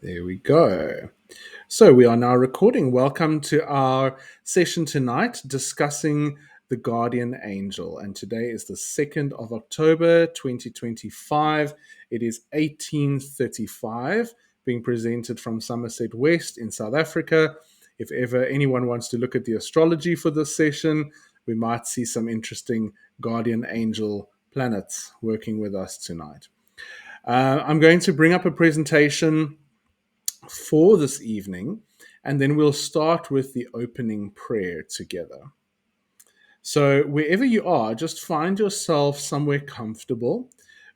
There we go. So we are now recording. Welcome to our session tonight discussing the guardian angel. And today is the 2nd of October 2025. It is 1835, being presented from Somerset West in South Africa. If ever anyone wants to look at the astrology for this session, we might see some interesting guardian angel planets working with us tonight. I'm going to bring up a presentation for this evening, and then we'll start with the opening prayer together. So, wherever you are, just find yourself somewhere comfortable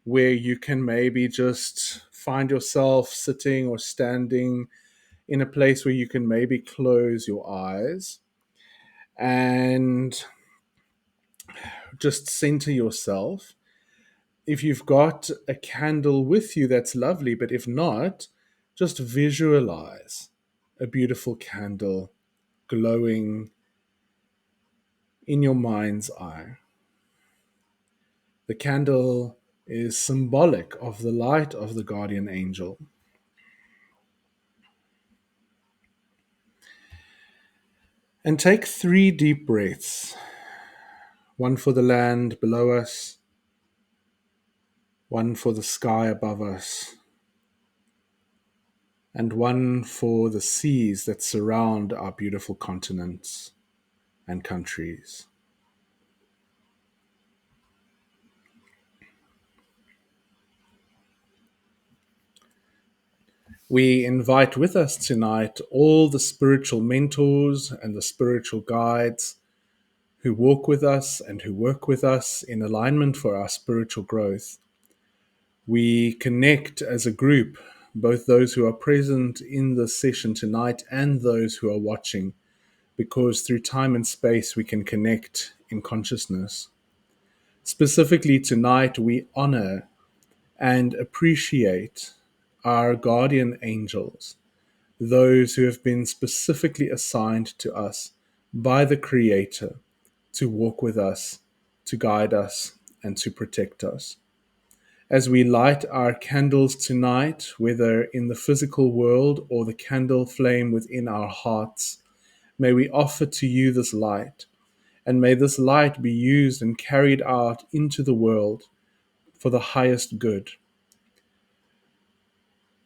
where you can maybe just find yourself sitting or standing in a place where you can maybe close your eyes and just center yourself. If you've got a candle with you, that's lovely, but if not, just visualize a beautiful candle glowing in your mind's eye. The candle is symbolic of the light of the guardian angel. And take 3 deep breaths, one for the land below us, one for the sky above us, and one for the seas that surround our beautiful continents and countries. We invite with us tonight all the spiritual mentors and the spiritual guides who walk with us and who work with us in alignment for our spiritual growth. We connect as a group, both those who are present in the session tonight and those who are watching, because through time and space we can connect in consciousness. Specifically tonight, we honor and appreciate our guardian angels, those who have been specifically assigned to us by the Creator to walk with us, to guide us, and to protect us. As we light our candles tonight, whether in the physical world or the candle flame within our hearts, may we offer to you this light, and may this light be used and carried out into the world for the highest good.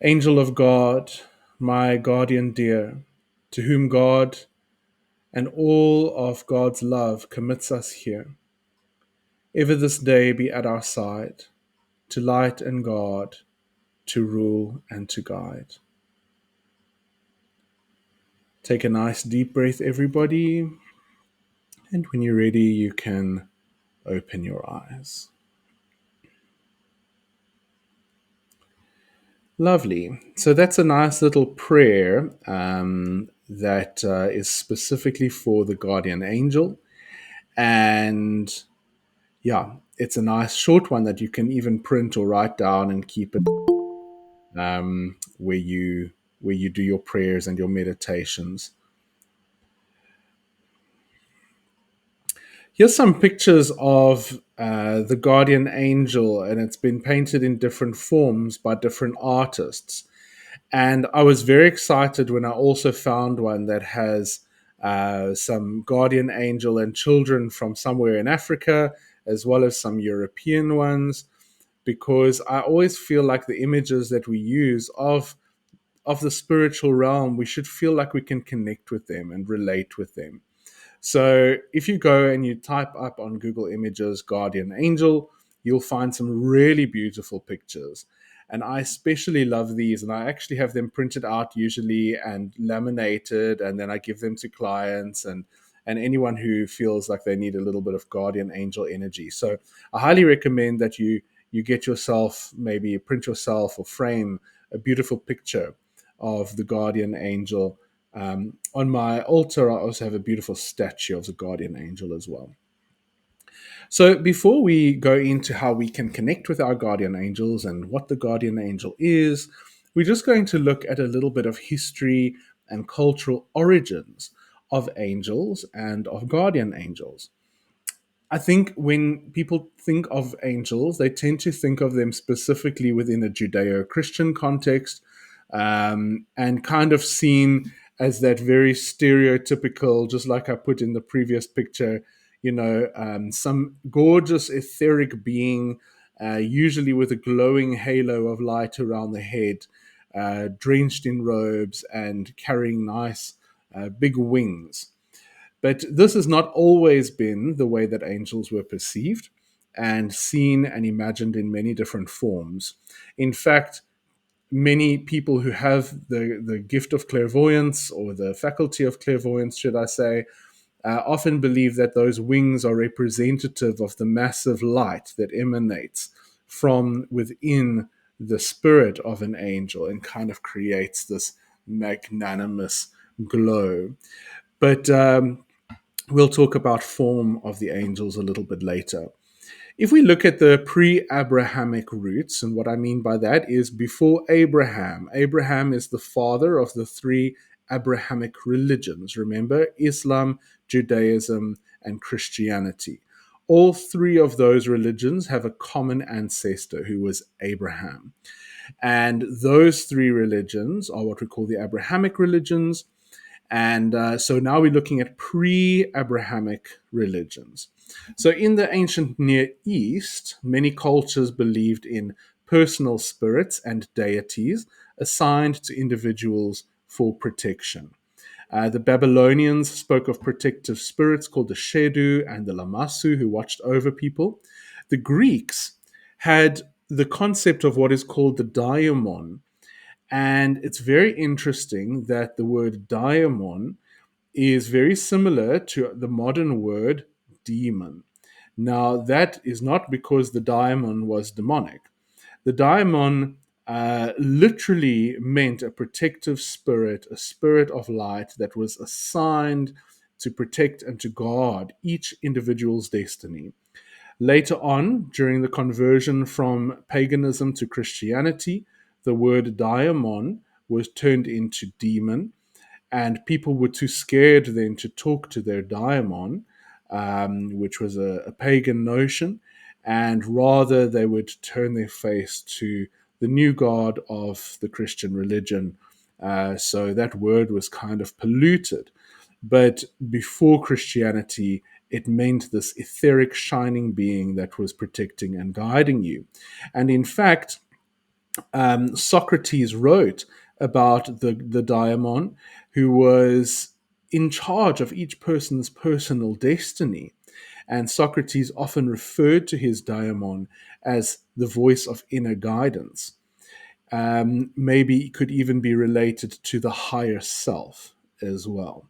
Angel of God, my guardian dear, to whom God and all of God's love commits us here, ever this day be at our side, to light and guard, to rule and to guide. Take a nice deep breath, everybody, and when you're ready, you can open your eyes. Lovely. So that's a nice little prayer that is specifically for the guardian angel. And yeah, it's a nice short one that you can even print or write down and keep it where you do your prayers and your meditations. Here's some pictures of the guardian angel, and it's been painted in different forms by different artists. And I was very excited when I also found one that has some guardian angel and children from somewhere in Africa, as well as some European ones, because I always feel like the images that we use of the spiritual realm, we should feel like we can connect with them and relate with them. So if you go and you type up on Google Images guardian angel, you'll find some really beautiful pictures. And I especially love these, and I actually have them printed out usually and laminated, and then I give them to clients and anyone who feels like they need a little bit of guardian angel energy. So I highly recommend that you get yourself, maybe print yourself or frame a beautiful picture of the guardian angel. On my altar, I also have a beautiful statue of the guardian angel as well. So before we go into how we can connect with our guardian angels and what the guardian angel is, we're just going to look at a little bit of history and cultural origins of angels and of guardian angels. I think when people think of angels, they tend to think of them specifically within a Judeo-Christian context, and kind of seen as that very stereotypical, just like I put in the previous picture, some gorgeous etheric being, usually with a glowing halo of light around the head, drenched in robes and carrying nice big wings. But this has not always been the way that angels were perceived and seen and imagined in many different forms. In fact, many people who have the gift of clairvoyance, or the faculty of clairvoyance, should I say, often believe that those wings are representative of the massive light that emanates from within the spirit of an angel and kind of creates this magnanimous glow. But we'll talk about form of the angels a little bit later. If we look at the pre-Abrahamic roots, and what I mean by that is before Abraham. Abraham is the father of the three Abrahamic religions. Remember, Islam, Judaism, and Christianity. All three of those religions have a common ancestor who was Abraham. And those three religions are what we call the Abrahamic religions. And so now we're looking at pre-Abrahamic religions. So in the ancient Near East, many cultures believed in personal spirits and deities assigned to individuals for protection. The Babylonians spoke of protective spirits called the Shedu and the Lamassu who watched over people. The Greeks had the concept of what is called the daimon, and it's very interesting that the word daimon is very similar to the modern word demon. Now, that is not because the daimon was demonic. The daimon literally meant a protective spirit, a spirit of light that was assigned to protect and to guard each individual's destiny. Later on, during the conversion from paganism to Christianity, the word daimon was turned into demon, and people were too scared then to talk to their daimon, which was a pagan notion, and rather they would turn their face to the new god of the Christian religion. So that word was kind of polluted. But before Christianity, it meant this etheric shining being that was protecting and guiding you. And in fact, Socrates wrote about the daimon, who was in charge of each person's personal destiny. And Socrates often referred to his daimon as the voice of inner guidance. Maybe it could even be related to the higher self as well.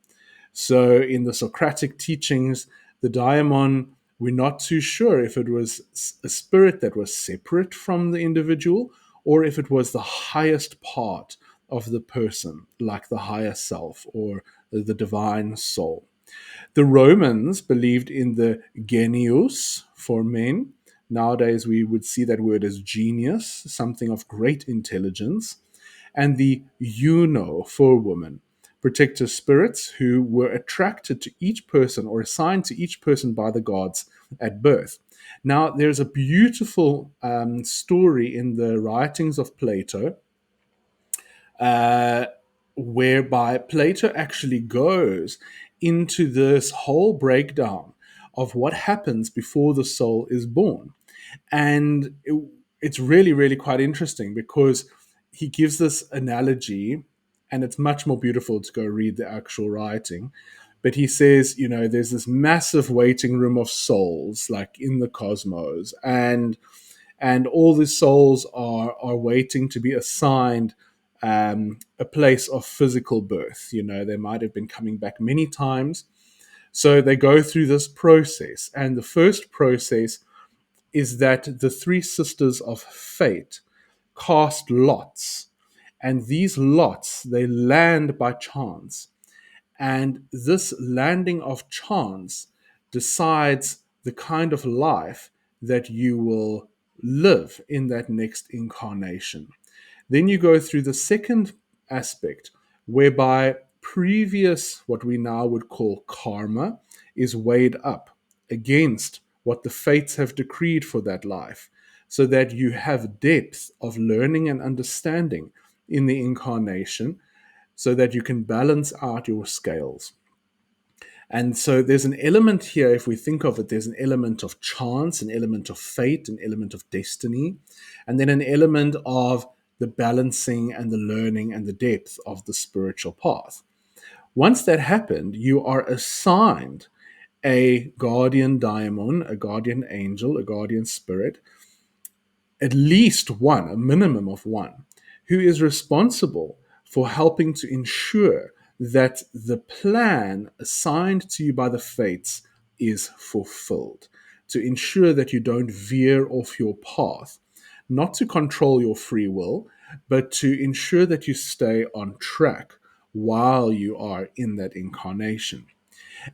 So in the Socratic teachings, the daimon, we're not too sure if it was a spirit that was separate from the individual or if it was the highest part of the person, like the higher self or the divine soul. The Romans believed in the genius for men. Nowadays, we would see that word as genius, something of great intelligence, and the euno for women, protective spirits who were attracted to each person or assigned to each person by the gods at birth. Now, there's a beautiful story in the writings of Plato, uh, whereby Plato actually goes into this whole breakdown of what happens before the soul is born. And it's really, really quite interesting because he gives this analogy, and it's much more beautiful to go read the actual writing. But he says, there's this massive waiting room of souls, like in the cosmos, and all the souls are waiting to be assigned a place of physical birth. They might have been coming back many times. So they go through this process. And the first process is that the three sisters of fate cast lots. And these lots, they land by chance. And this landing of chance decides the kind of life that you will live in that next incarnation. Then you go through the second aspect, whereby previous, what we now would call karma, is weighed up against what the fates have decreed for that life, so that you have depth of learning and understanding in the incarnation so that you can balance out your scales. And so there's an element here, if we think of it, there's an element of chance, an element of fate, an element of destiny, and then an element of the balancing and the learning and the depth of the spiritual path. Once that happened, you are assigned a guardian daimon, a guardian angel, a guardian spirit, at least one, a minimum of one, who is responsible for helping to ensure that the plan assigned to you by the fates is fulfilled, to ensure that you don't veer off your path, not to control your free will, but to ensure that you stay on track while you are in that incarnation.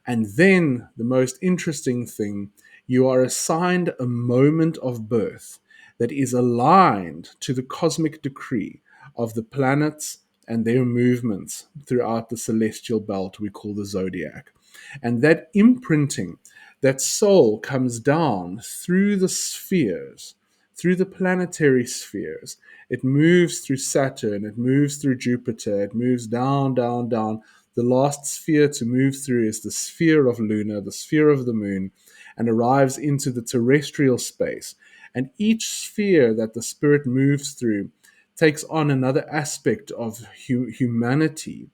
And then the most interesting thing, you are assigned a moment of birth that is aligned to the cosmic decree of the planets and their movements throughout the celestial belt we call the zodiac. And that imprinting, that soul comes down through the spheres, through the planetary spheres. It moves through Saturn, it moves through Jupiter, it moves down, down, down. The last sphere to move through is the sphere of Luna, the sphere of the moon, and arrives into the terrestrial space. And each sphere that the spirit moves through takes on another aspect of humanity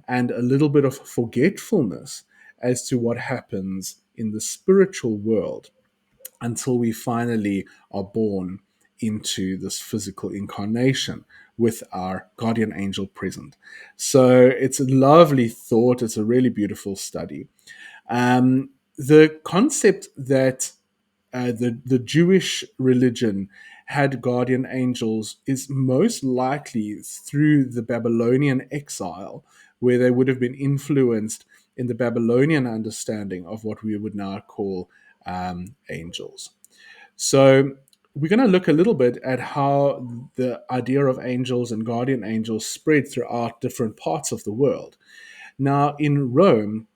and a little bit of forgetfulness as to what happens in the spiritual world until we finally are born into this physical incarnation with our guardian angel present. So it's a lovely thought. It's a really beautiful study. The concept that the Jewish religion had guardian angels is most likely through the Babylonian exile, where they would have been influenced in the Babylonian understanding of what we would now call angels. So we're going to look a little bit at how the idea of angels and guardian angels spread throughout different parts of the world. Now, in Rome,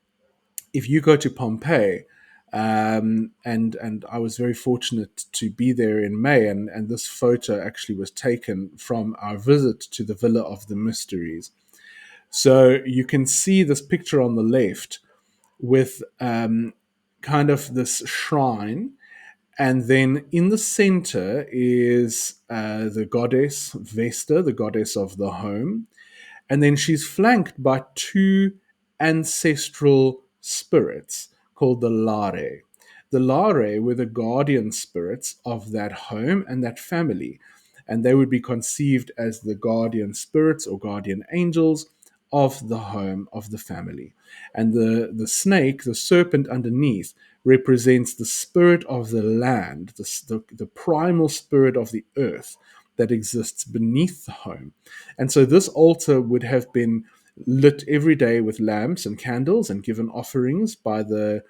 if you go to Pompeii, and I was very fortunate to be there in May, and this photo actually was taken from our visit to the Villa of the Mysteries. So you can see this picture on the left with kind of this shrine, and then in the center is the goddess Vesta, the goddess of the home. And then she's flanked by two ancestral spirits called the Lare. The Lare were the guardian spirits of that home and that family. And they would be conceived as the guardian spirits or guardian angels of the home of the family. And the snake, the serpent underneath, represents the spirit of the land, the primal spirit of the earth that exists beneath the home. And so this altar would have been lit every day with lamps and candles and given offerings by the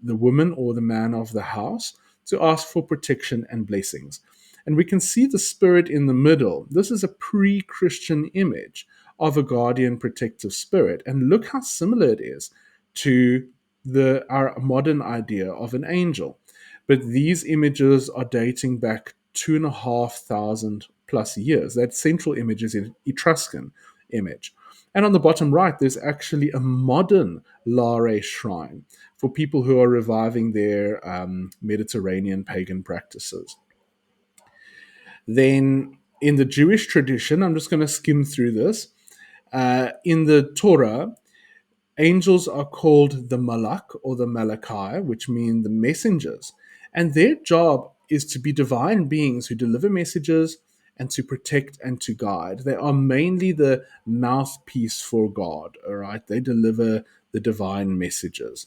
woman or the man of the house to ask for protection and blessings. And we can see the spirit in the middle. This is a pre-Christian image of a guardian protective spirit. And look how similar it is to our modern idea of an angel. But these images are dating back 2,500 plus years. That central image is an Etruscan image. And on the bottom right, there's actually a modern Lare shrine for people who are reviving their Mediterranean pagan practices. Then in the Jewish tradition, I'm just going to skim through this. In the Torah, angels are called the Malak or the Malachi, which mean the messengers. And their job is to be divine beings who deliver messages and to protect and to guide. They are mainly the mouthpiece for God, all right? They deliver the divine messages.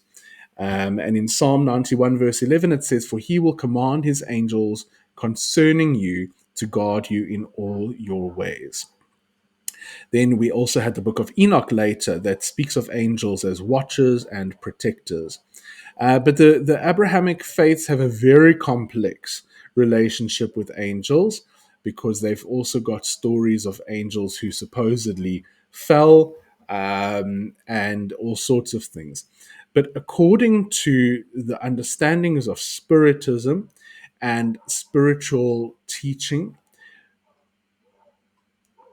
And in Psalm 91, verse 11, it says, "For he will command his angels concerning you to guard you in all your ways." Then we also had the book of Enoch later that speaks of angels as watchers and protectors. But the Abrahamic faiths have a very complex relationship with angels because they've also got stories of angels who supposedly fell and all sorts of things. But according to the understandings of Spiritism and spiritual teaching,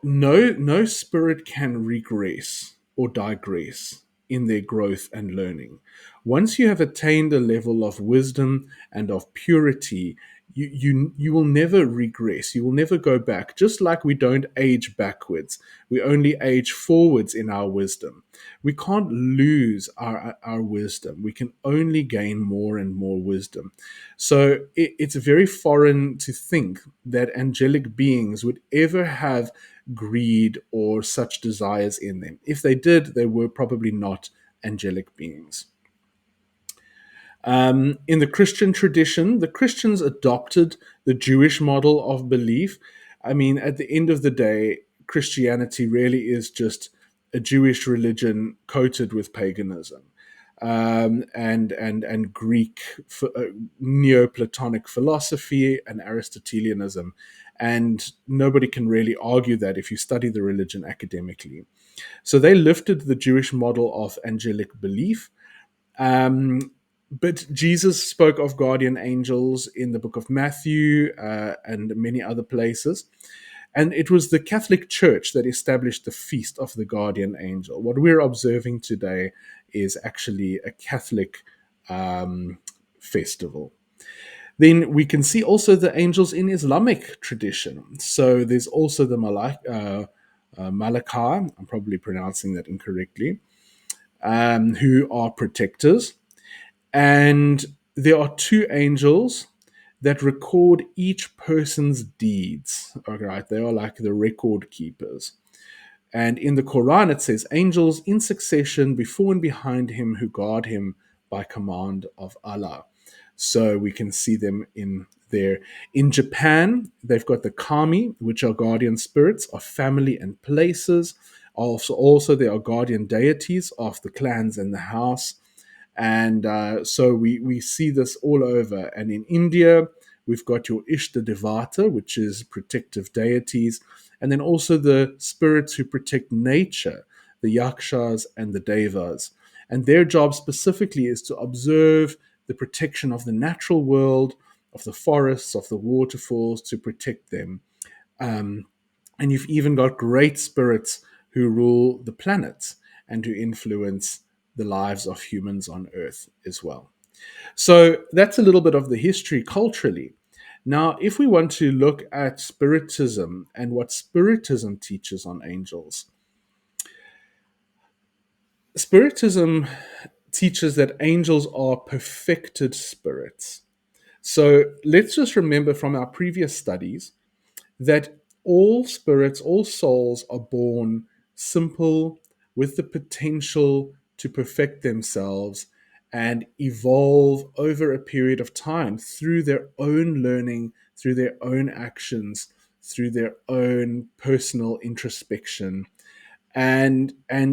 no spirit can regress or digress in their growth and learning. Once you have attained a level of wisdom and of purity, you will never regress. You will never go back. Just like we don't age backwards, we only age forwards in our wisdom. We can't lose our wisdom. We can only gain more and more wisdom. So it's very foreign to think that angelic beings would ever have greed or such desires in them. If they did, they were probably not angelic beings. In the Christian tradition, the Christians adopted the Jewish model of belief. I mean, at the end of the day, Christianity really is just a Jewish religion coated with paganism, and Greek Neoplatonic philosophy and Aristotelianism, and nobody can really argue that if you study the religion academically. So they lifted the Jewish model of angelic belief. But Jesus spoke of guardian angels in the book of Matthew and many other places. And it was the Catholic Church that established the feast of the guardian angel. What we're observing today is actually a Catholic festival. Then we can see also the angels in Islamic tradition. So there's also the Malakah, I'm probably pronouncing that incorrectly, who are protectors. And there are two angels that record each person's deeds. All right, they are like the record keepers. And in the Quran, it says, angels in succession before and behind him who guard him by command of Allah. So we can see them in there. In Japan, they've got the kami, which are guardian spirits of family and places. Also there are guardian deities of the clans and the house. And so we see this all over. And in India, we've got your Ishta Devata, which is protective deities, and then also the spirits who protect nature, the Yakshas and the Devas. And their job specifically is to observe the protection of the natural world, of the forests, of the waterfalls, to protect them. Um, and you've even got great spirits who rule the planets and who influence the lives of humans on Earth as well. So that's a little bit of the history culturally. Now, if we want to look at Spiritism and what Spiritism teaches on angels, Spiritism teaches that angels are perfected spirits. So let's just remember from our previous studies that all spirits, all souls are born simple with the potential to perfect themselves and evolve over a period of time through their own learning, through their own actions, through their own personal introspection. And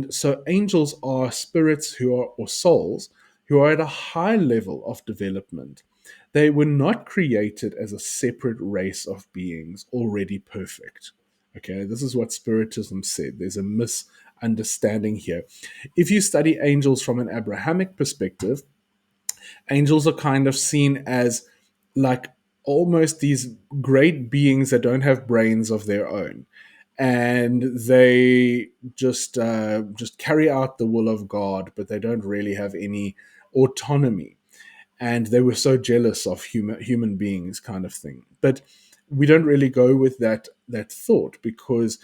so angels are spirits who are, or souls who are at a high level of development. They were not created as a separate race of beings already perfect. Okay, this is what Spiritism said. There's a misunderstanding here. If you study angels from an Abrahamic perspective, angels are kind of seen as like almost these great beings that don't have brains of their own, and they just carry out the will of God, but they don't really have any autonomy. And they were so jealous of human beings, kind of thing. But we don't really go with that thought, because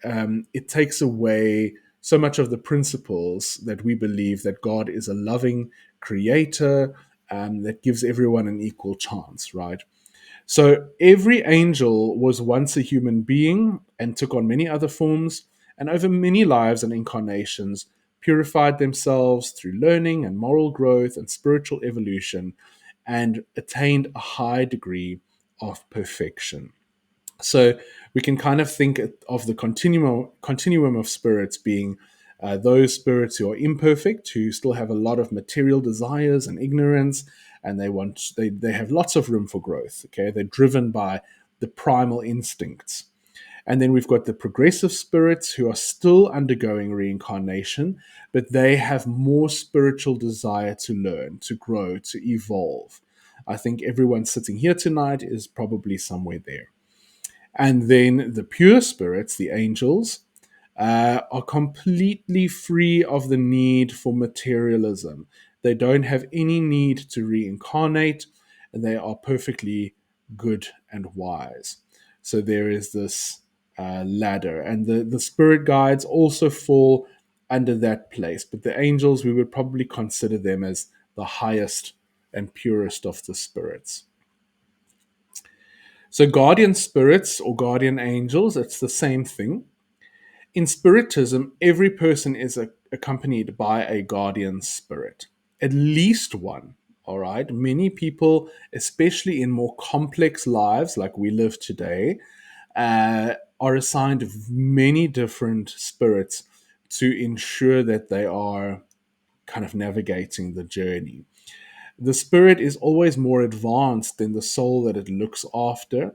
it takes away so much of the principles that we believe that God is a loving creator, that gives everyone an equal chance, right? So every angel was once a human being and took on many other forms, and over many lives and incarnations purified themselves through learning and moral growth and spiritual evolution, and attained a high degree of perfection. So we can kind of think of the continuum of spirits being those spirits who are imperfect, who still have a lot of material desires and ignorance, and they have lots of room for growth. Okay, they're driven by the primal instincts. And then we've got the progressive spirits who are still undergoing reincarnation, but they have more spiritual desire to learn, to grow, to evolve. I think everyone sitting here tonight is probably somewhere there. And then the pure spirits, the angels, are completely free of the need for materialism. They don't have any need to reincarnate, and they are perfectly good and wise. So there is this ladder, and the spirit guides also fall under that place. But the angels, we would probably consider them as the highest and purest of the spirits. So, guardian spirits or guardian angels, it's the same thing. In Spiritism, every person is accompanied by a guardian spirit, at least one. All right. Many people, especially in more complex lives like we live today, are assigned many different spirits to ensure that they are kind of navigating the journey. The spirit is always more advanced than the soul that it looks after,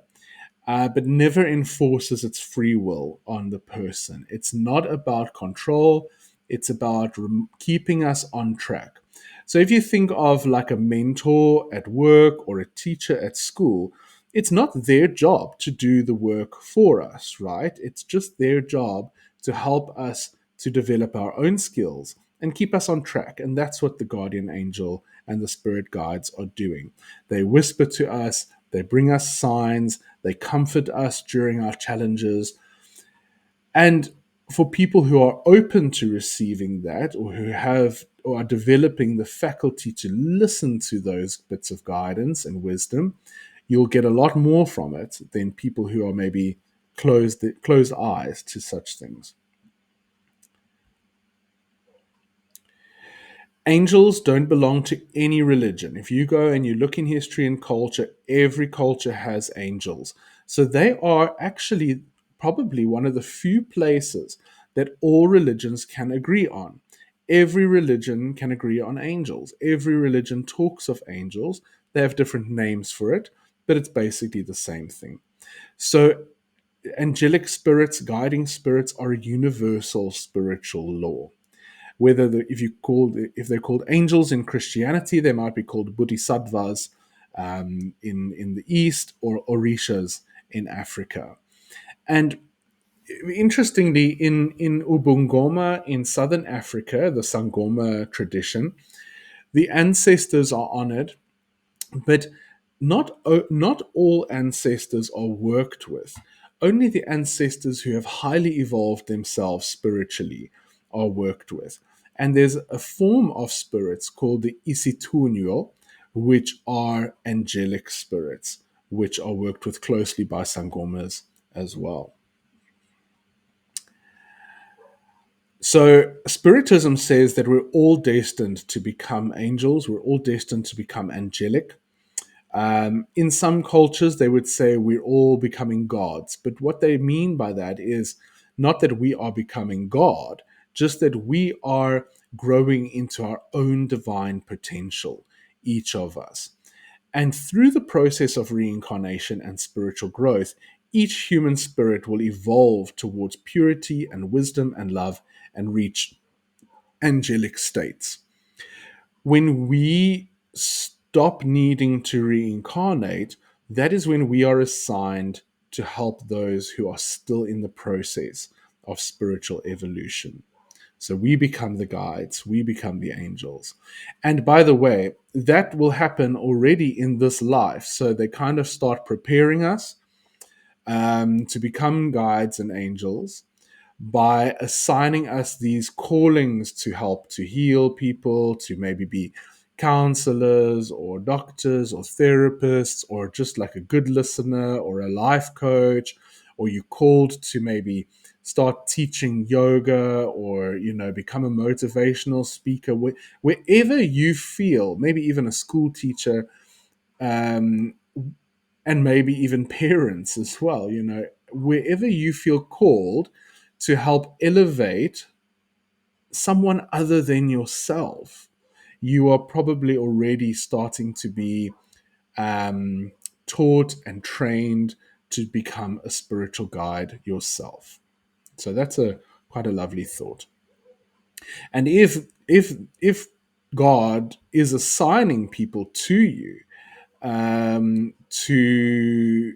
but never enforces its free will on the person. It's not about control, it's about keeping us on track. So if you think of like a mentor at work or a teacher at school, it's not their job to do the work for us, right? It's just their job to help us to develop our own skills and keep us on track. And that's what the guardian angel and the spirit guides are doing. They whisper to us, they bring us signs, they comfort us during our challenges. And for people who are open to receiving that, or who have or are developing the faculty to listen to those bits of guidance and wisdom, you'll get a lot more from it than people who are maybe closed eyes to such things. Angels don't belong to any religion. If you go and you look in history and culture, every culture has angels. So they are actually probably one of the few places that all religions can agree on. Every religion can agree on angels. Every religion talks of angels. They have different names for it, but it's basically the same thing. So angelic spirits, guiding spirits, are a universal spiritual law. Whether if they're called angels in Christianity, they might be called bodhisattvas in the East, or orishas in Africa. And interestingly, in Ubungoma in southern Africa, the Sangoma tradition, the ancestors are honored, but not all ancestors are worked with. Only the ancestors who have highly evolved themselves spiritually are worked with. And there's a form of spirits called the Isitunyo, which are angelic spirits, which are worked with closely by Sangomas as well. So, Spiritism says that we're all destined to become angels, we're all destined to become angelic. In some cultures, they would say we're all becoming gods. But what they mean by that is not that we are becoming God, just that we are growing into our own divine potential, each of us. And through the process of reincarnation and spiritual growth, each human spirit will evolve towards purity and wisdom and love and reach angelic states. When we stop needing to reincarnate, that is when we are assigned to help those who are still in the process of spiritual evolution. So we become the guides, we become the angels. And by the way, that will happen already in this life. So they kind of start preparing us to become guides and angels by assigning us these callings to help to heal people, to maybe be counselors or doctors or therapists, or just like a good listener or a life coach, or you called to maybe start teaching yoga, or become a motivational speaker. Wherever you feel, maybe even a school teacher, um, and maybe even parents as well, wherever you feel called to help elevate someone other than yourself, you are probably already starting to be um, taught and trained to become a spiritual guide yourself. So that's a quite a lovely thought. And if God is assigning people to you, to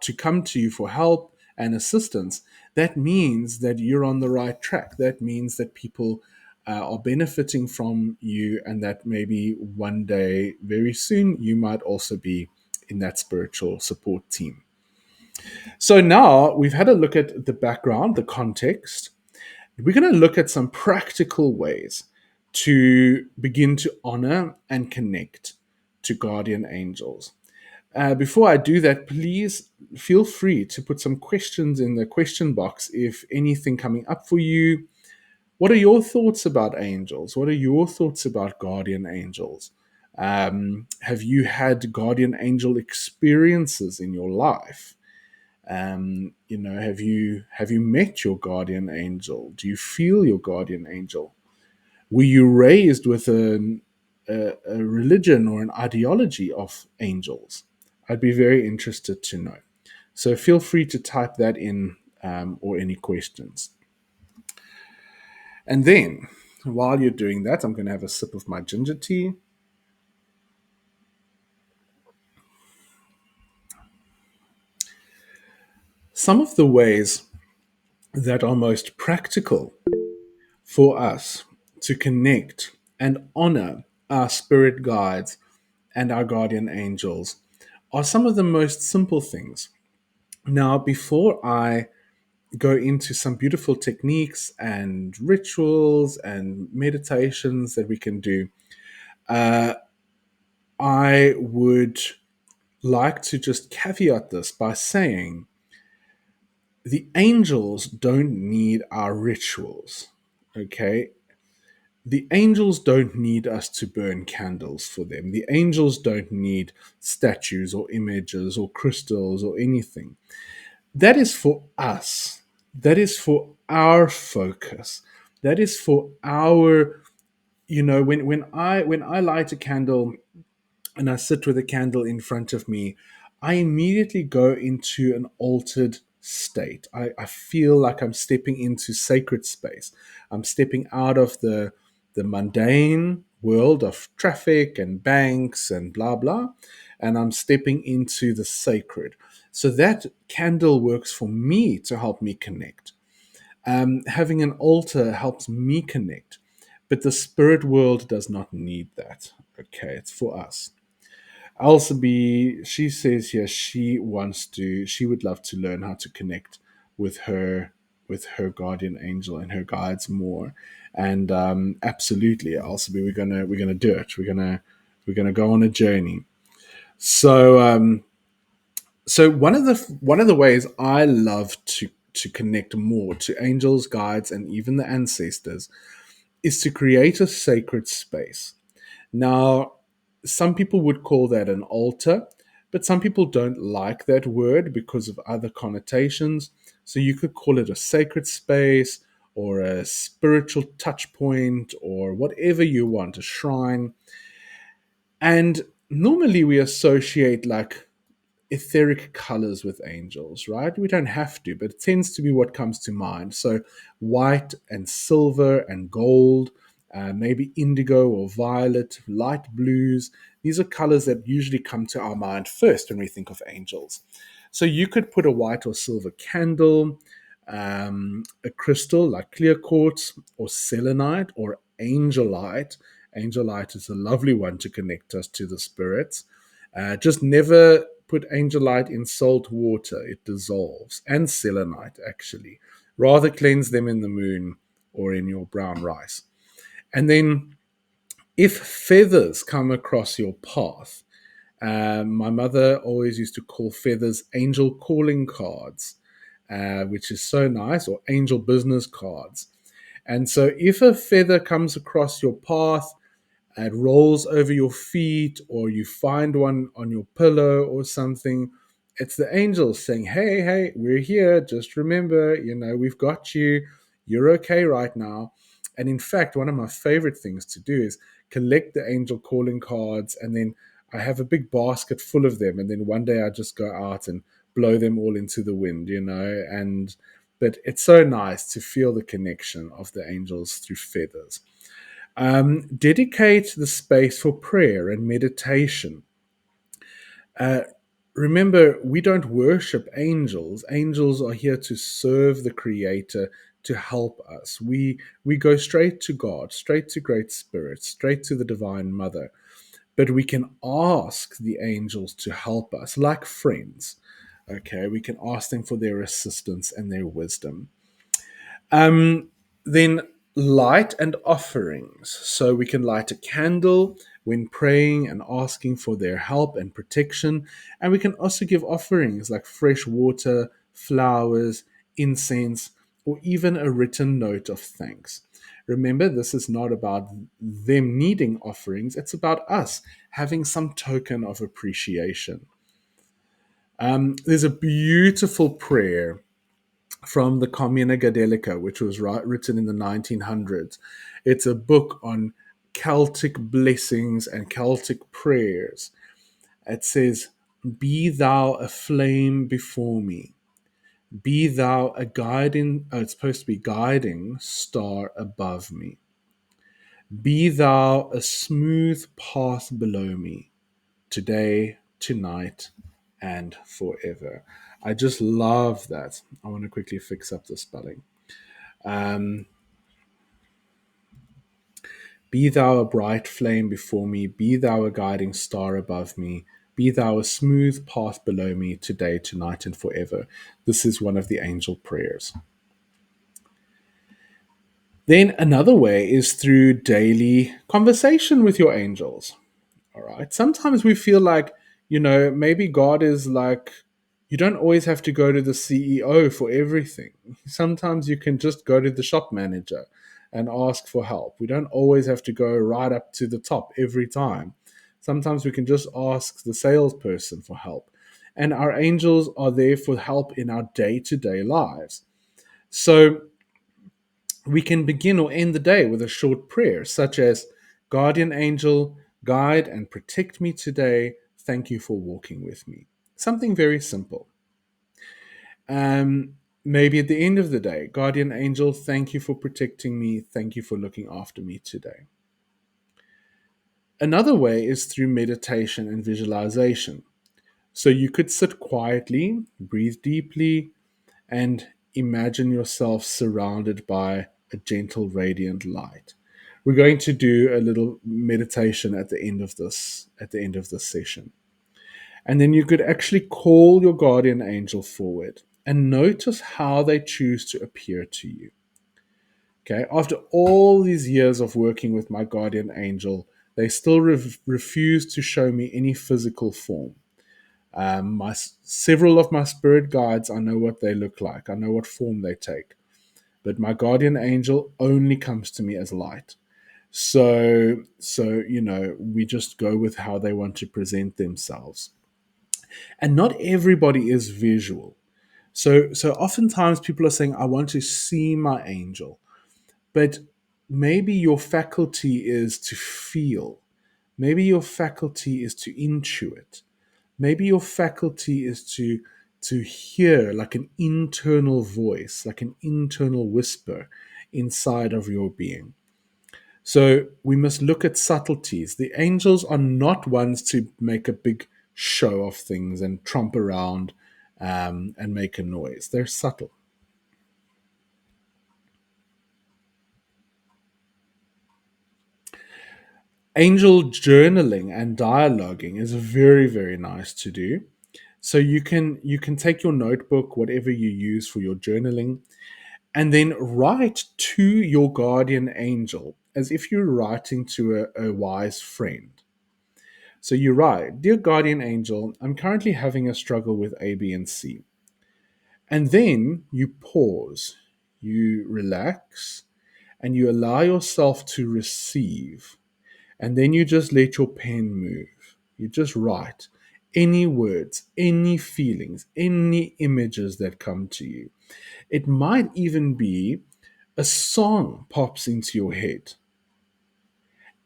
to come to you for help and assistance, that means that you're on the right track. That means that people are benefiting from you, and that maybe one day, very soon, you might also be in that spiritual support team. So now we've had a look at the background, the context. We're going to look at some practical ways to begin to honor and connect to guardian angels. Before I do that, please feel free to put some questions in the question box if anything coming up for you. What are your thoughts about angels? What are your thoughts about guardian angels? Have you had guardian angel experiences in your life? Have you met your guardian angel? Do you feel your guardian angel? Were you raised with a religion or an ideology of angels? I'd be very interested to know. So feel free to type that in, or any questions. And then, while you're doing that, I'm going to have a sip of my ginger tea. Some of the ways that are most practical for us to connect and honor our spirit guides and our guardian angels are some of the most simple things. Now, before I go into some beautiful techniques and rituals and meditations that we can do, uh, I would like to just caveat this by saying the angels don't need our rituals, okay? The angels don't need us to burn candles for them. The angels don't need statues or images or crystals or anything. That is for us. That is for our focus. That is for our, when I light a candle and I sit with a candle in front of me, I immediately go into an altered state. I feel like I'm stepping into sacred space. I'm stepping out of the mundane world of traffic and banks and blah blah, and I'm stepping into the sacred. So that candle works for me to help me connect. Having an altar helps me connect, but the spirit world does not need that. Okay, it's for us. Alsaby, she says here she would love to learn how to connect with her guardian angel and her guides more. And absolutely, Alsaby, we're gonna do it. We're gonna go on a journey. So so one of the ways I love to connect more to angels, guides, and even the ancestors is to create a sacred space. Now, some people would call that an altar, but some people don't like that word because of other connotations. So you could call it a sacred space or a spiritual touch point or whatever you want, a shrine. And normally we associate like etheric colors with angels, right? We don't have to, but it tends to be what comes to mind. So, white and silver and gold, maybe indigo or violet, light blues. These are colors that usually come to our mind first when we think of angels. So, you could put a white or silver candle, a crystal like clear quartz or selenite or angelite. Angelite is a lovely one to connect us to the spirits. Just never put angelite in salt water, it dissolves, and selenite actually. Rather cleanse them in the moon or in your brown rice. And then, if feathers come across your path, my mother always used to call feathers angel calling cards, which is so nice, or angel business cards. And so, if a feather comes across your path, it rolls over your feet, or you find one on your pillow or something, it's the angels saying, hey, hey, we're here. Just remember, we've got you. You're okay right now. And in fact, one of my favorite things to do is collect the angel calling cards, and then I have a big basket full of them. And then one day I just go out and blow them all into the wind, but it's so nice to feel the connection of the angels through feathers. Dedicate the space for prayer and meditation. Uh, remember, we don't worship angels. Angels are here to serve the Creator, to help us. We go straight to God, straight to Great Spirit, straight to the Divine Mother. But we can ask the angels to help us, like friends. Okay, we can ask them for their assistance and their wisdom. Um, then light and offerings. So we can light a candle when praying and asking for their help and protection. And we can also give offerings like fresh water, flowers, incense, or even a written note of thanks. Remember, this is not about them needing offerings, it's about us having some token of appreciation. There's a beautiful prayer from the Commune Gadelica, which was written in the 1900s. It's a book on Celtic blessings and Celtic prayers. It says, "Be thou a flame before me. Be thou a guiding," it's supposed to be guiding star above me. "Be thou a smooth path below me, today, tonight, and forever." I just love that. I want to quickly fix up the spelling. Um, Be thou a bright flame before me, be thou a guiding star above me, be thou a smooth path below me, today, tonight, and forever. This is one of the angel prayers. Then another way is through daily conversation with your angels. All right. Sometimes we feel like, maybe God is like, you don't always have to go to the CEO for everything. Sometimes you can just go to the shop manager and ask for help. We don't always have to go right up to the top every time. Sometimes we can just ask the salesperson for help. And our angels are there for help in our day to day lives. So we can begin or end the day with a short prayer, such as, "Guardian angel, guide and protect me today. Thank you for walking with me." Something very simple. Maybe at the end of the day, "Guardian angel, thank you for protecting me. Thank you for looking after me today." Another way is through meditation and visualization. So you could sit quietly, breathe deeply, and imagine yourself surrounded by a gentle, radiant light. We're going to do a little meditation at the end of this session. And then you could actually call your guardian angel forward and notice how they choose to appear to you. Okay, after all these years of working with my guardian angel, they still refuse to show me any physical form. Several of my spirit guides, I know what they look like. I know what form they take. But my guardian angel only comes to me as light. So we just go with how they want to present themselves. And not everybody is visual. So oftentimes people are saying, "I want to see my angel." But maybe your faculty is to feel. Maybe your faculty is to intuit. Maybe your faculty is to hear like an internal voice, like an internal whisper inside of your being. So we must look at subtleties. The angels are not ones to make a big show of things and tromp around and make a noise. They're subtle. Angel journaling and dialoguing is very, very nice to do. So you can take your notebook, whatever you use for your journaling, and then write to your guardian angel as if you're writing to a wise friend. So you write, "Dear guardian angel, I'm currently having a struggle with A, B, and C." And then you pause, you relax, and you allow yourself to receive. And then you just let your pen move. You just write any words, any feelings, any images that come to you. It might even be a song pops into your head.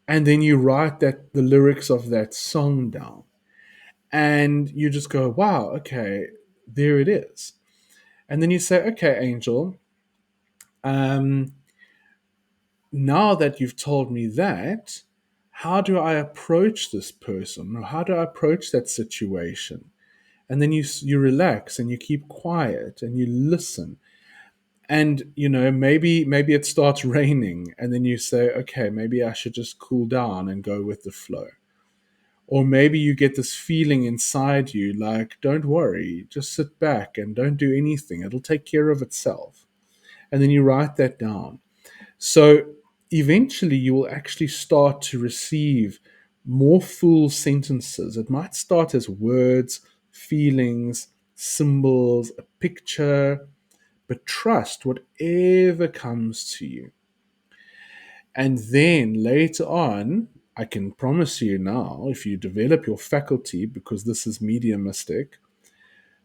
And then you write the lyrics of that song down. And you just go, "Wow, okay, there it is." And then you say, "Okay, Angel, um, now that you've told me that, how do I approach this person? Or how do I approach that situation? And then you relax and you keep quiet and you listen. And maybe it starts raining, and then you say, okay, maybe I should just cool down and go with the flow. Or maybe you get this feeling inside you like, don't worry, just sit back and don't do anything, it'll take care of itself. And then you write that down. So eventually you will actually start to receive more full sentences. It might start as words, feelings, symbols, a picture, but trust whatever comes to you. And then later on, I can promise you now, if you develop your faculty, because this is mediumistic,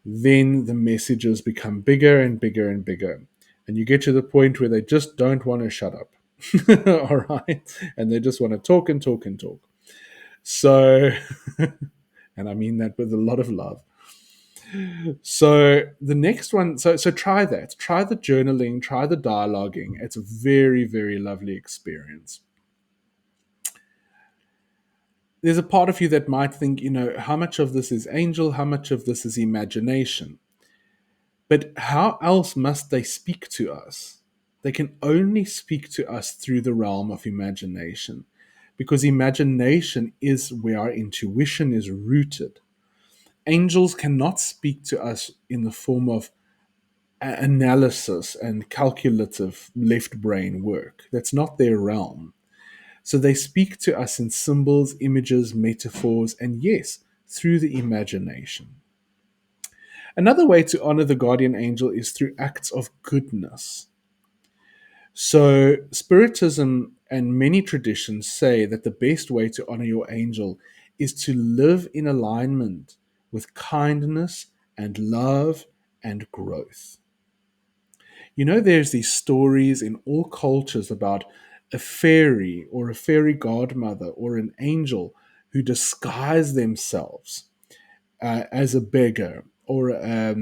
then the messages become bigger and bigger and bigger. And you get to the point where they just don't want to shut up. All right. And they just want to talk and talk and talk. So, and I mean that with a lot of love. So the next one, so try that. Try the journaling, try the dialoguing. It's a very, very lovely experience. There's a part of you that might think, how much of this is angel, how much of this is imagination? But how else must they speak to us? They can only speak to us through the realm of imagination, because imagination is where our intuition is rooted. Angels cannot speak to us in the form of analysis and calculative left brain work. That's not their realm. So they speak to us in symbols, images, metaphors, and yes, through the imagination. Another way to honor the guardian angel is through acts of goodness. So, Spiritism and many traditions say that the best way to honor your angel is to live in alignment with kindness and love and growth. There's these stories in all cultures about a fairy or a fairy godmother or an angel who disguise themselves as a beggar or a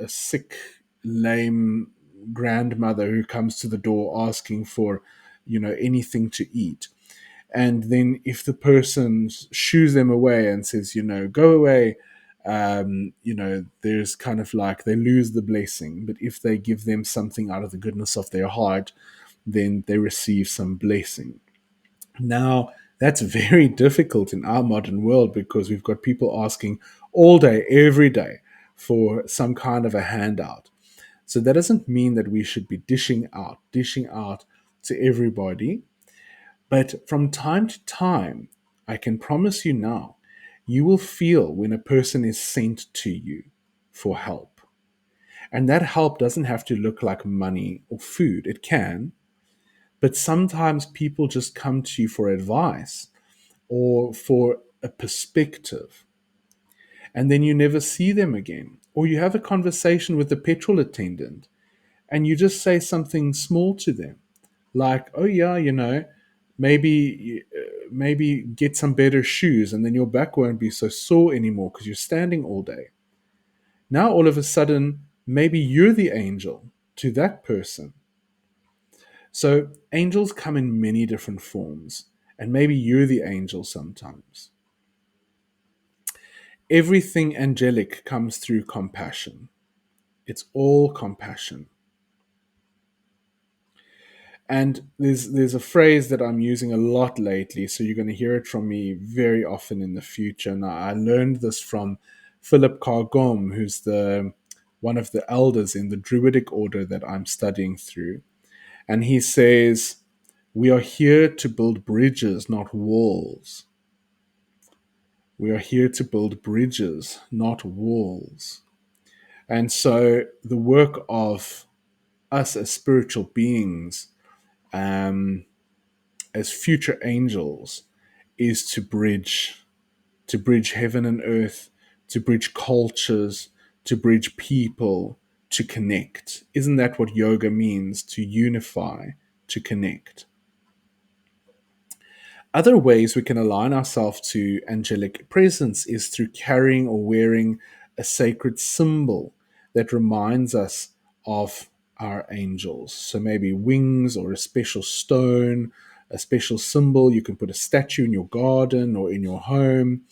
sick, lame grandmother who comes to the door asking for anything to eat. And then if the person shoos them away and says, go away, there's kind of like they lose the blessing. But if they give them something out of the goodness of their heart, then they receive some blessing. Now, that's very difficult in our modern world because we've got people asking all day, every day for some kind of a handout. So that doesn't mean that we should be dishing out to everybody. But from time to time, I can promise you now, you will feel when a person is sent to you for help. And that help doesn't have to look like money or food. It can. But sometimes people just come to you for advice or for a perspective. And then you never see them again. Or you have a conversation with the petrol attendant and you just say something small to them. Like, oh yeah, maybe get some better shoes and then your back won't be so sore anymore because you're standing all day. Now all of a sudden, maybe you're the angel to that person. So angels come in many different forms, and maybe you're the angel sometimes. Everything angelic comes through compassion. It's all compassion. And there's a phrase that I'm using a lot lately, so you're going to hear it from me very often in the future. Now, I learned this from Philip Cargom, who's the one of the elders in the Druidic order that I'm studying through. And he says, we are here to build bridges, not walls. We are here to build bridges, not walls. And so the work of us as spiritual beings, as future angels, is to bridge heaven and earth, to bridge cultures, to bridge people, to connect. Isn't that what yoga means? To unify, to connect. Other ways we can align ourselves to angelic presence is through carrying or wearing a sacred symbol that reminds us of our angels. So maybe wings or a special stone, a special symbol. You can put a statue in your garden or in your home.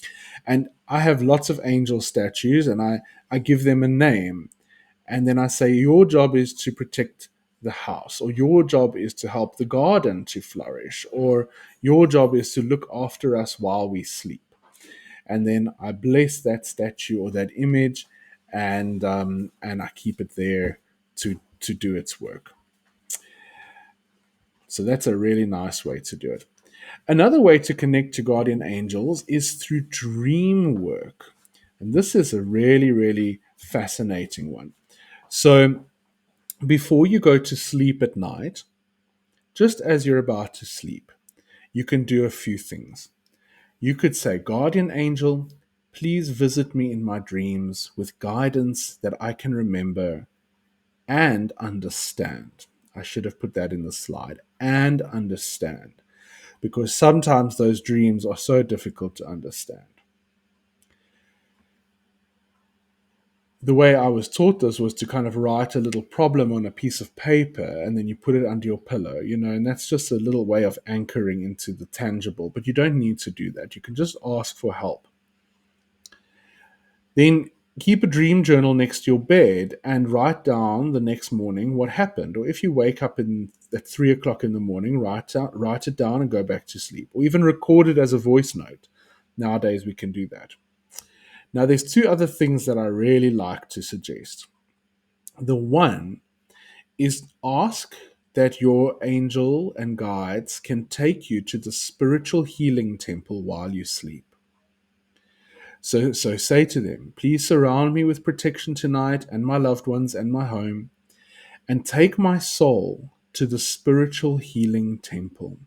And I have lots of angel statues, and I give them a name. And then I say, your job is to protect the house, or your job is to help the garden to flourish, or your job is to look after us while we sleep. And then I bless that statue or that image, and I keep it there to do its work. So that's a really nice way to do it. Another way to connect to guardian angels is through dream work. And this is a really, really fascinating one. So before you go to sleep at night, just as you're about to sleep, you can do a few things. You could say, Guardian angel, please visit me in my dreams with guidance that I can remember and understand. I should have put that in the slide. And understand. Because sometimes those dreams are so difficult to understand. The way I was taught this was to kind of write a little problem on a piece of paper and then you put it under your pillow, and that's just a little way of anchoring into the tangible. But you don't need to do that. You can just ask for help. Then keep a dream journal next to your bed and write down the next morning what happened. Or if you wake up at 3 o'clock in the morning, write it down and go back to sleep. Or even record it as a voice note. Nowadays we can do that. Now there's two other things that I really like to suggest. The one is ask that your angel and guides can take you to the spiritual healing temple while you sleep. So say to them, please surround me with protection tonight and my loved ones and my home, and take my soul to the spiritual healing temple.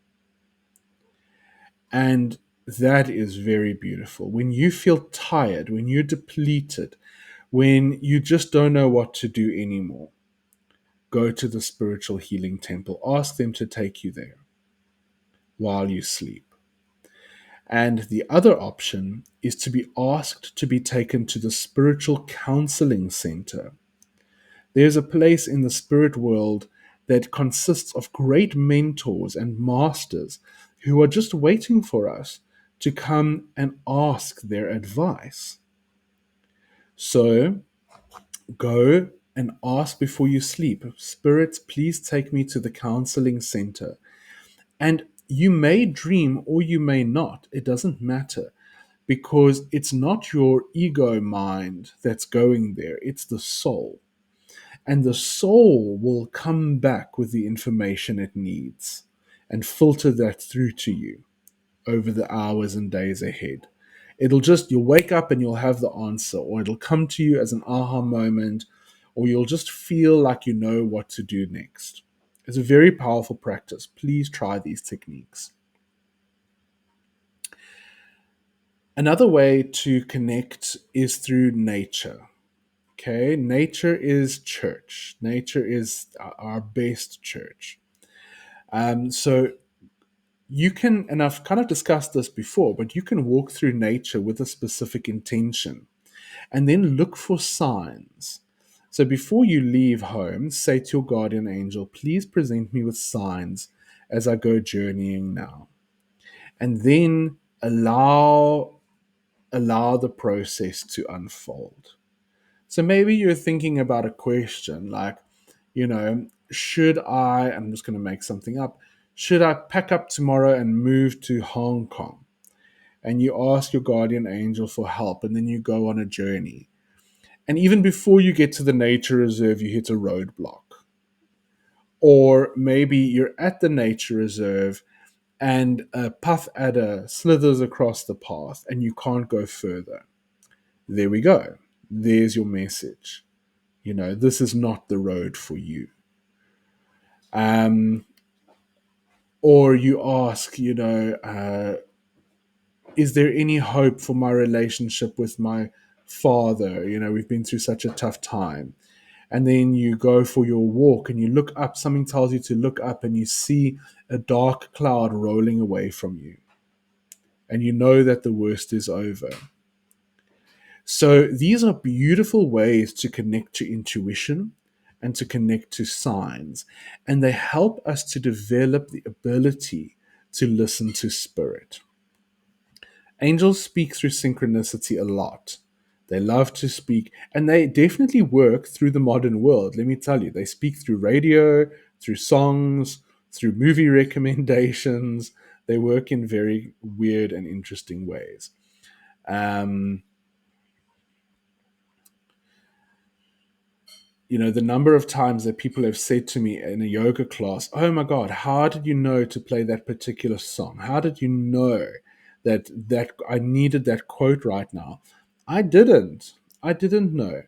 And that is very beautiful. When you feel tired, when you're depleted, when you just don't know what to do anymore, go to the spiritual healing temple. Ask them to take you there while you sleep. And the other option is to be asked to be taken to the spiritual counseling center. There's a place in the spirit world that consists of great mentors and masters who are just waiting for us to come and ask their advice. So go and ask before you sleep, spirits, please take me to the counseling center. And you may dream or you may not. It doesn't matter, because it's not your ego mind that's going there, it's the soul. And the soul will come back with the information it needs and filter that through to you over the hours and days ahead. You'll wake up and you'll have the answer, or it'll come to you as an aha moment, or you'll just feel like you know what to do next. It's a very powerful practice. Please try these techniques. Another way to connect is through nature. Okay, nature is church. Nature is our best church. So you can, and I've kind of discussed this before, but you can walk through nature with a specific intention and then look for signs. So before you leave home, say to your guardian angel, please present me with signs as I go journeying now. And then allow the process to unfold. So maybe you're thinking about a question like, should I, I'm just going to make something up, should I pack up tomorrow and move to Hong Kong? And you ask your guardian angel for help, and then you go on a journey. And even before you get to the nature reserve, you hit a roadblock. Or maybe you're at the nature reserve and a puff adder slithers across the path and you can't go further. There we go. There's your message. This is not the road for you. Or you ask, is there any hope for my relationship with my father? We've been through such a tough time. And then you go for your walk and you look up, something tells you to look up and you see a dark cloud rolling away from you. And you know that the worst is over. So these are beautiful ways to connect to intuition and to connect to signs. And they help us to develop the ability to listen to spirit. Angels speak through synchronicity a lot. They love to speak, and they definitely work through the modern world. Let me tell you, they speak through radio, through songs, through movie recommendations. They work in very weird and interesting ways. Um, the number of times that people have said to me in a yoga class, "Oh my God, how did you know to play that particular song? How did you know that I needed that quote right now?" I didn't. I didn't know.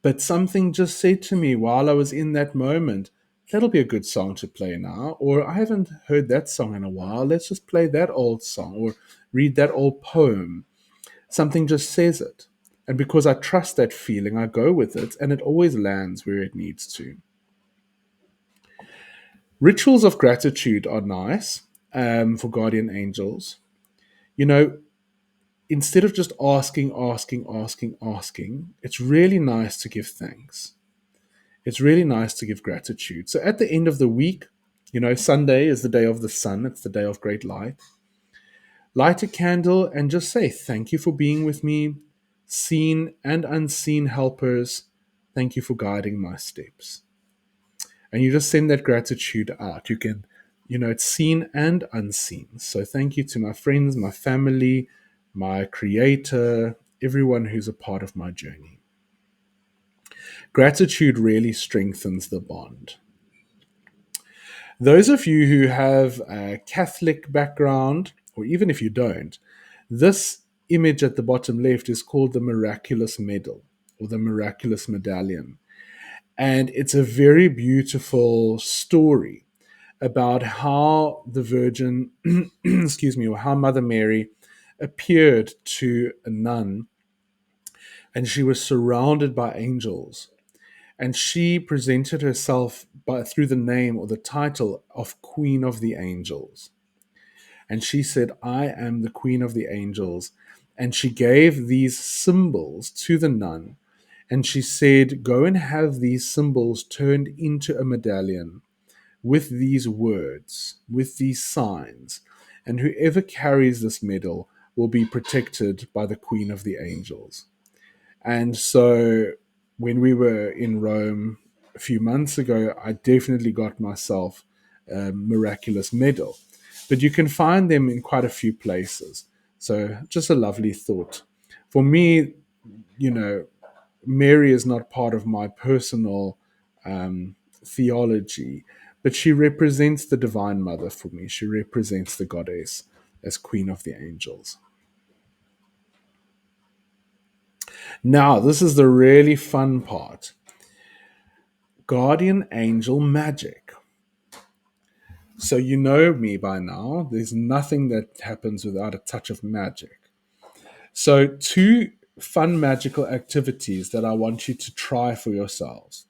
But something just said to me while I was in that moment, "That'll be a good song to play now." Or, "I haven't heard that song in a while. Let's just play that old song or read that old poem." Something just says it. And because I trust that feeling, I go with it, and it always lands where it needs to. Rituals of gratitude are nice for guardian angels. You know, instead of just asking, it's really nice to give thanks. It's really nice to give gratitude. So at the end of the week, Sunday is the day of the sun, it's the day of great light. Light a candle and just say, "Thank you for being with me, seen and unseen helpers. Thank you for guiding my steps." And you just send that gratitude out. You can, it's seen and unseen. So thank you to my friends, my family, my creator, everyone who's a part of my journey. Gratitude really strengthens the bond. Those of you who have a Catholic background, or even if you don't, this image at the bottom left is called the miraculous medal or the miraculous medallion. And it's a very beautiful story about how the Virgin, excuse me, or how Mother Mary appeared to a nun, and she was surrounded by angels. And she presented herself through the name or the title of Queen of the Angels. And she said, "I am the Queen of the Angels." And she gave these symbols to the nun. And she said, "Go and have these symbols turned into a medallion with these words, with these signs. And whoever carries this medal will be protected by the Queen of the Angels." And so when we were in Rome a few months ago, I definitely got myself a miraculous medal. But you can find them in quite a few places. So just a lovely thought. For me, Mary is not part of my personal theology, but she represents the Divine Mother for me. She represents the goddess as Queen of the Angels. Now, this is the really fun part. Guardian angel magic. So you know me by now. There's nothing that happens without a touch of magic. So two fun magical activities that I want you to try for yourselves.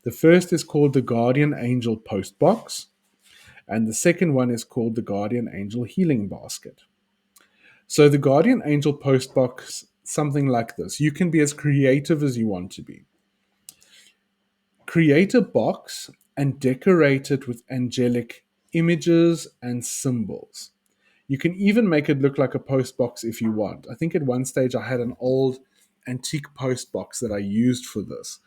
The first is called the Guardian Angel Post Box, and the second one is called the Guardian Angel Healing Basket. So the Guardian Angel Post Box, something like this. You can be as creative as you want to be. Create a box and decorate it with angelic images and symbols. You can even make it look like a post box if you want. I think at one stage I had an old antique post box that I used for this.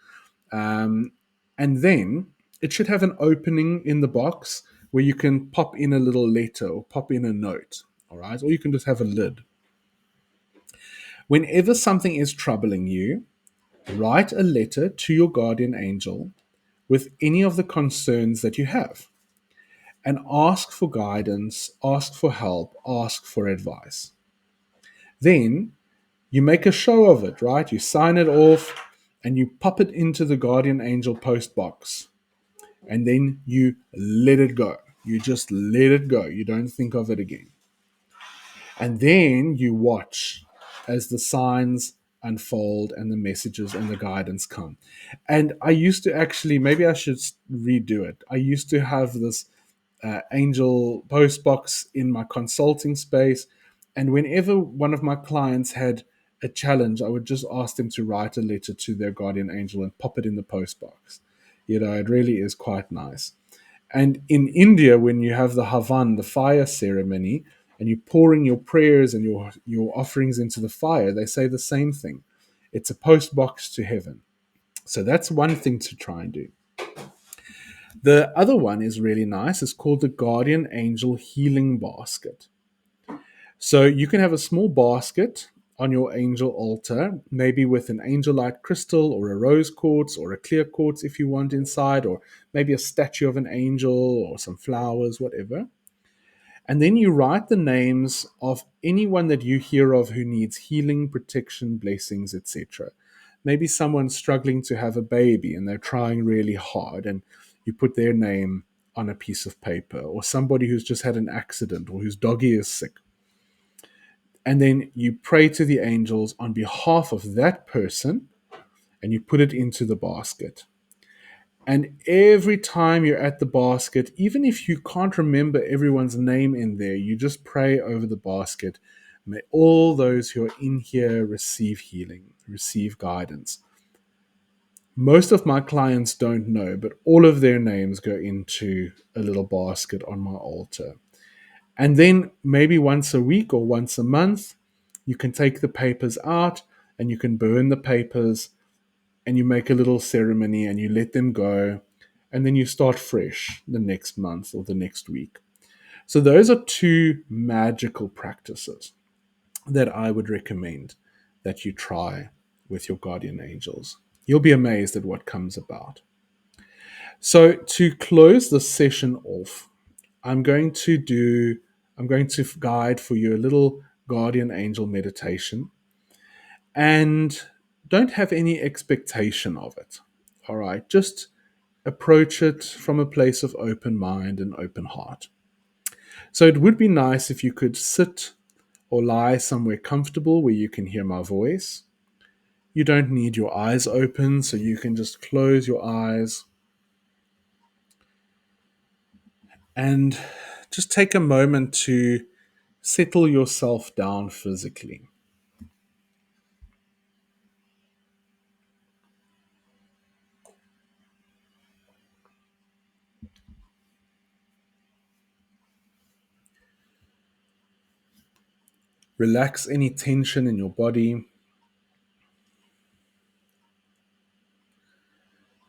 And then it should have an opening in the box where you can pop in a little letter or pop in a note. All right. Or you can just have a lid. Whenever something is troubling you, write a letter to your guardian angel with any of the concerns that you have and ask for guidance, ask for help, ask for advice. Then you make a show of it, right? You sign it off and you pop it into the guardian angel post box. And then you let it go. You just let it go. You don't think of it again. And then you watch as the signs unfold and the messages and the guidance come. And I used to actually, maybe I should redo it. I used to have this angel post box in my consulting space. And whenever one of my clients had a challenge, I would just ask them to write a letter to their guardian angel and pop it in the post box. It really is quite nice. And in India, when you have the Havan, the fire ceremony, and you're pouring your prayers and your offerings into the fire, they say the same thing. It's a post box to heaven. So that's one thing to try and do. The other one is really nice. It's called the Guardian Angel Healing Basket. So you can have a small basket on your angel altar, maybe with an angel light crystal or a rose quartz or a clear quartz if you want inside, or maybe a statue of an angel or some flowers, whatever. And then you write the names of anyone that you hear of who needs healing, protection, blessings, etc. Maybe someone's struggling to have a baby and they're trying really hard, and you put their name on a piece of paper, or somebody who's just had an accident or whose doggy is sick. And then you pray to the angels on behalf of that person and you put it into the basket. And every time you're at the basket, even if you can't remember everyone's name in there, you just pray over the basket. May all those who are in here receive healing, receive guidance. Most of my clients don't know, but all of their names go into a little basket on my altar. And then maybe once a week or once a month, you can take the papers out and you can burn the papers and you make a little ceremony and you let them go. And then you start fresh the next month or the next week. So those are two magical practices that I would recommend that you try with your guardian angels. You'll be amazed at what comes about. So to close the session off, I'm going to guide for you a little guardian angel meditation, and don't have any expectation of it. All right, just approach it from a place of open mind and open heart. So it would be nice if you could sit or lie somewhere comfortable where you can hear my voice. You don't need your eyes open, so you can just close your eyes and just take a moment to settle yourself down physically. Relax any tension in your body.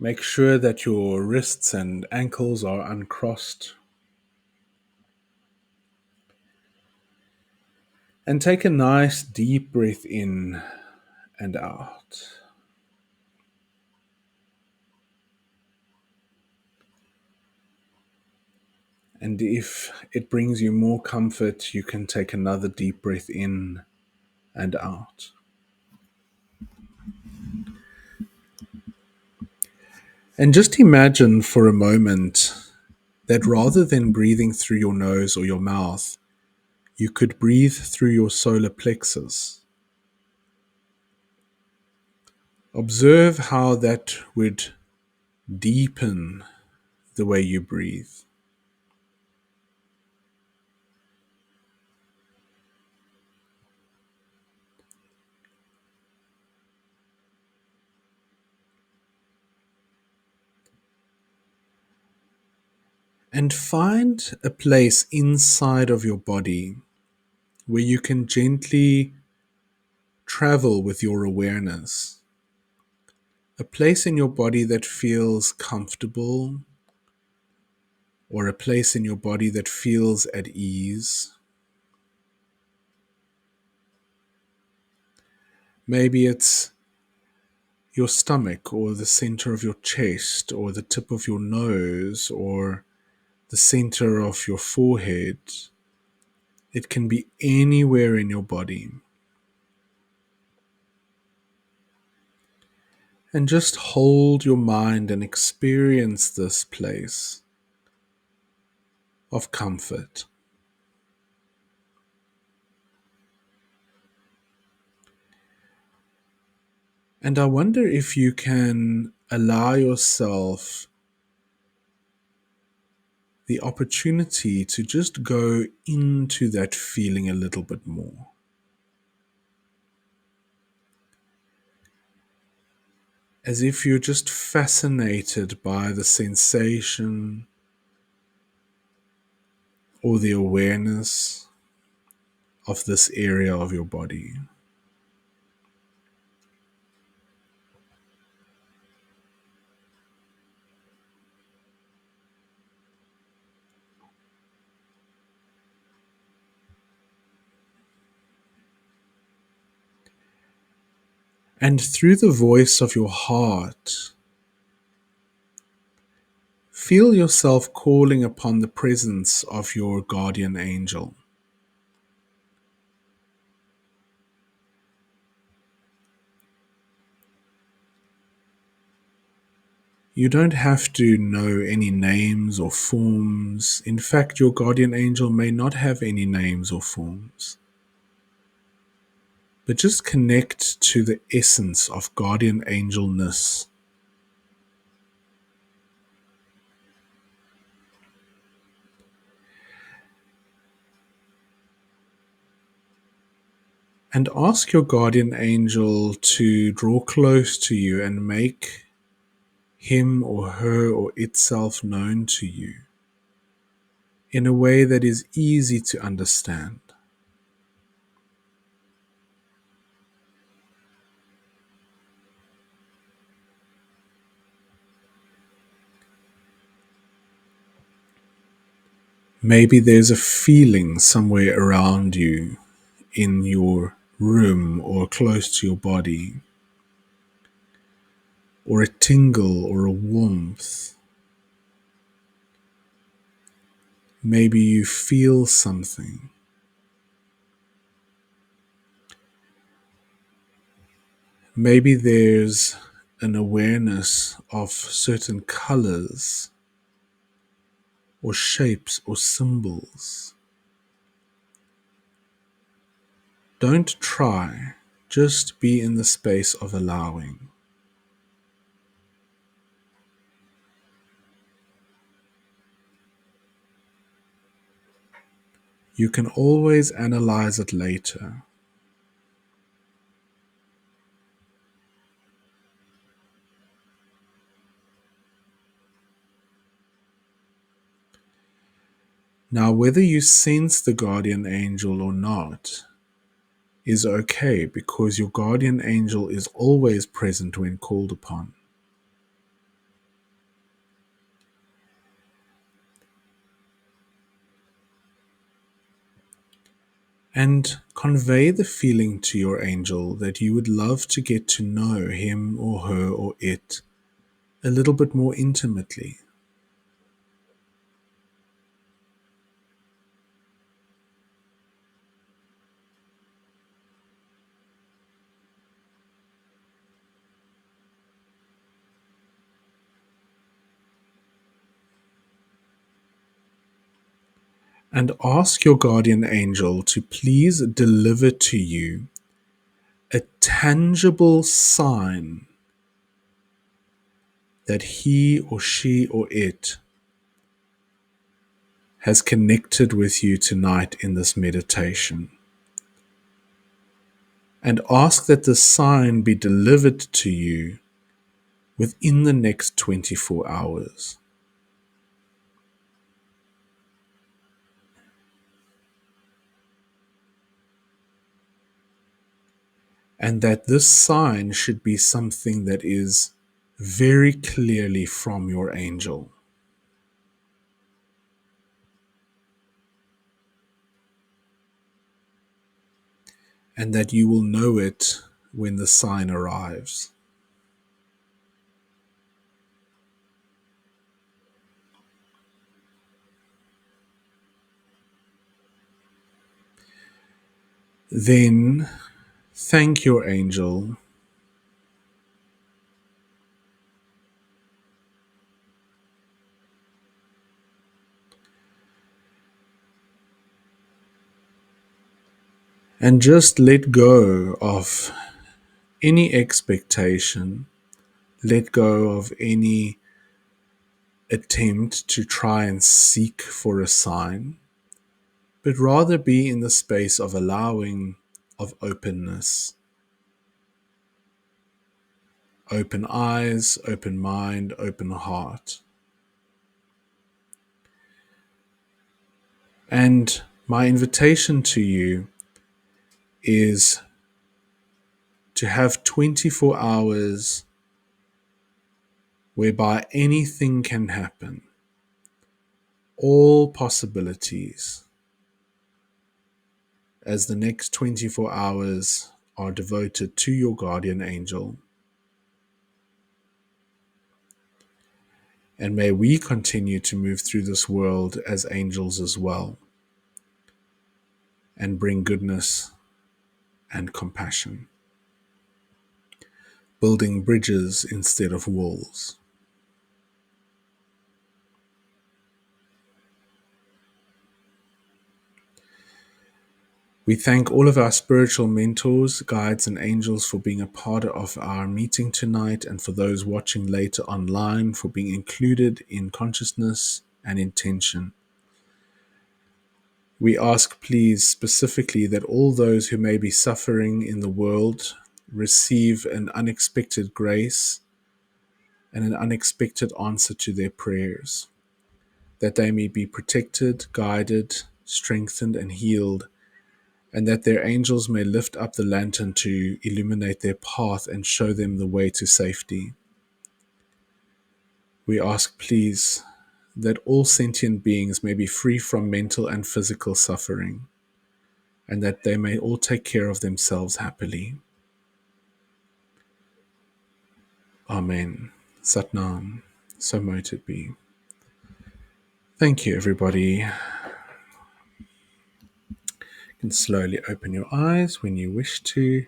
Make sure that your wrists and ankles are uncrossed. And take a nice deep breath in and out. And if it brings you more comfort, you can take another deep breath in and out. And just imagine for a moment that rather than breathing through your nose or your mouth, you could breathe through your solar plexus. Observe how that would deepen the way you breathe. And find a place inside of your body where you can gently travel with your awareness. A place in your body that feels comfortable, or a place in your body that feels at ease. Maybe it's your stomach, or the center of your chest, or the tip of your nose, or the center of your forehead. It can be anywhere in your body. And just hold your mind and experience this place of comfort. And I wonder if you can allow yourself the opportunity to just go into that feeling a little bit more. As if you're just fascinated by the sensation or the awareness of this area of your body. And through the voice of your heart, feel yourself calling upon the presence of your guardian angel. You don't have to know any names or forms. In fact, your guardian angel may not have any names or forms. But just connect to the essence of guardian angelness. And ask your guardian angel to draw close to you and make him or her or itself known to you in a way that is easy to understand. Maybe there's a feeling somewhere around you in your room or close to your body, or a tingle or a warmth. Maybe you feel something. Maybe there's an awareness of certain colors or shapes or symbols. Don't try, just be in the space of allowing. You can always analyze it later. Now, whether you sense the guardian angel or not is okay, because your guardian angel is always present when called upon. And convey the feeling to your angel that you would love to get to know him or her or it a little bit more intimately. And ask your guardian angel to please deliver to you a tangible sign that he or she or it has connected with you tonight in this meditation. And ask that the sign be delivered to you within the next 24 hours. And that this sign should be something that is very clearly from your angel. And that you will know it when the sign arrives. Then thank your angel and just let go of any expectation, let go of any attempt to try and seek for a sign, but rather be in the space of allowing, of openness. Open eyes, open mind, open heart. And my invitation to you is to have 24 hours whereby anything can happen, all possibilities, as the next 24 hours are devoted to your guardian angel. And may we continue to move through this world as angels as well, and bring goodness and compassion, building bridges instead of walls. We thank all of our spiritual mentors, guides, and angels for being a part of our meeting tonight, and for those watching later online for being included in consciousness and intention. We ask, please, specifically that all those who may be suffering in the world receive an unexpected grace and an unexpected answer to their prayers, that they may be protected, guided, strengthened, and healed, and that their angels may lift up the lantern to illuminate their path and show them the way to safety. We ask, please, that all sentient beings may be free from mental and physical suffering, and that they may all take care of themselves happily. Amen. Satnam. So mote it be. Thank you, everybody. You can slowly open your eyes when you wish to.